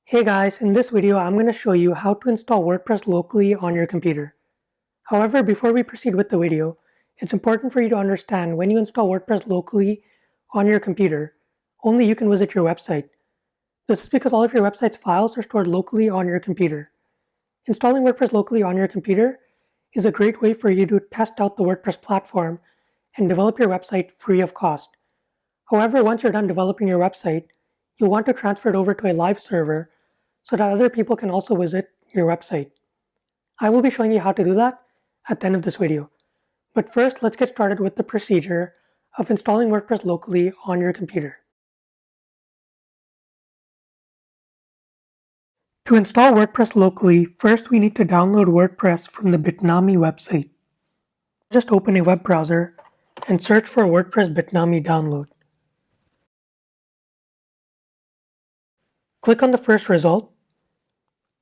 Hey guys, in this video I'm going to show you how to install WordPress locally on your computer. However, before we proceed with the video, it's important for you to understand when you install WordPress locally on your computer, only you can visit your website. This is because all of your website's files are stored locally on your computer. Installing WordPress locally on your computer is a great way for you to test out the WordPress platform and develop your website free of cost. However, once you're done developing your website, you'll want to transfer it over to a live server so that other people can also visit your website. I will be showing you how to do that at the end of this video. But first, let's get started with the procedure of installing WordPress locally on your computer. To install WordPress locally, first we need to download WordPress from the Bitnami website. Just open a web browser and search for WordPress Bitnami download. Click on the first result,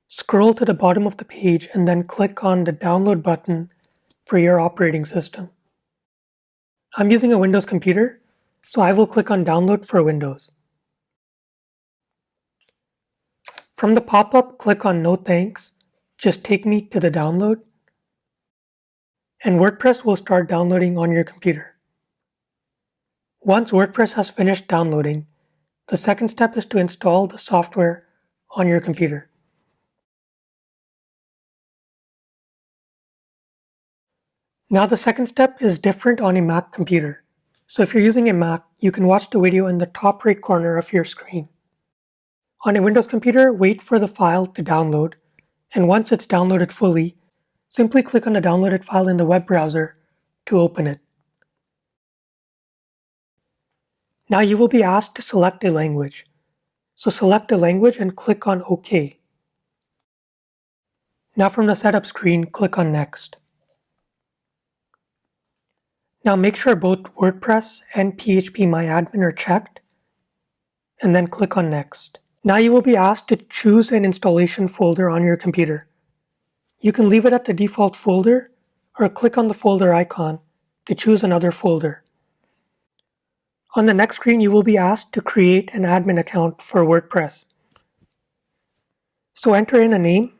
scroll to the bottom of the page, and then click on the download button for your operating system. I'm using a Windows computer, so I will click on Download for Windows. From the pop-up, click on No Thanks, just take me to the download, and WordPress will start downloading on your computer. Once WordPress has finished downloading, the second step is to install the software on your computer. Now the second step is different on a Mac computer. So if you're using a Mac, you can watch the video in the top right corner of your screen. On a Windows computer, wait for the file to download, and once it's downloaded fully, simply click on the downloaded file in the web browser to open it. Now you will be asked to select a language. So select a language and click on OK. Now from the setup screen, click on Next. Now make sure both WordPress and PHP-MyAdmin are checked, and then click on Next. Now you will be asked to choose an installation folder on your computer. You can leave it at the default folder or click on the folder icon to choose another folder. On the next screen, you will be asked to create an admin account for WordPress. So enter in a name,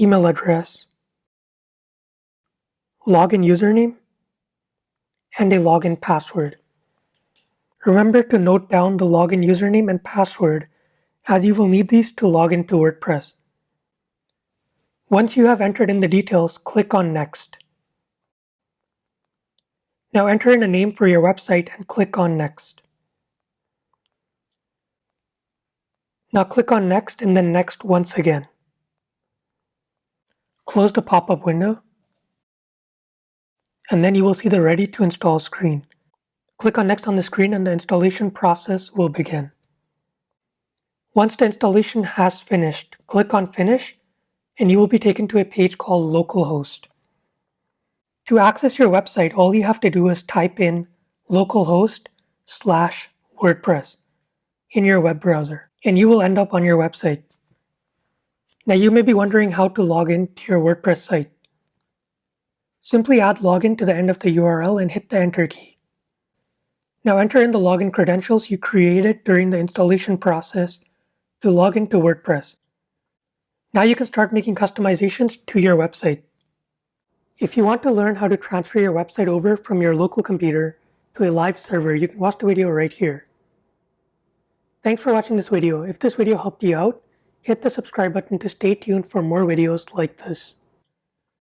email address, login username, and a login password. Remember to note down the login username and password, as you will need these to log into WordPress. Once you have entered in the details, click on Next. Now enter in a name for your website and click on Next. Now click on Next and then Next once again. Close the pop-up window, and then you will see the Ready to Install screen. Click on Next on the screen and the installation process will begin. Once the installation has finished, click on Finish, and you will be taken to a page called Localhost. To access your website, all you have to do is type in localhost/WordPress in your web browser, and you will end up on your website. Now you may be wondering how to log in to your WordPress site. Simply add login to the end of the URL and hit the Enter key. Now enter in the login credentials you created during the installation process to log into WordPress. Now you can start making customizations to your website. If you want to learn how to transfer your website over from your local computer to a live server, you can watch the video right here. Thanks for watching this video. If this video helped you out, hit the subscribe button to stay tuned for more videos like this.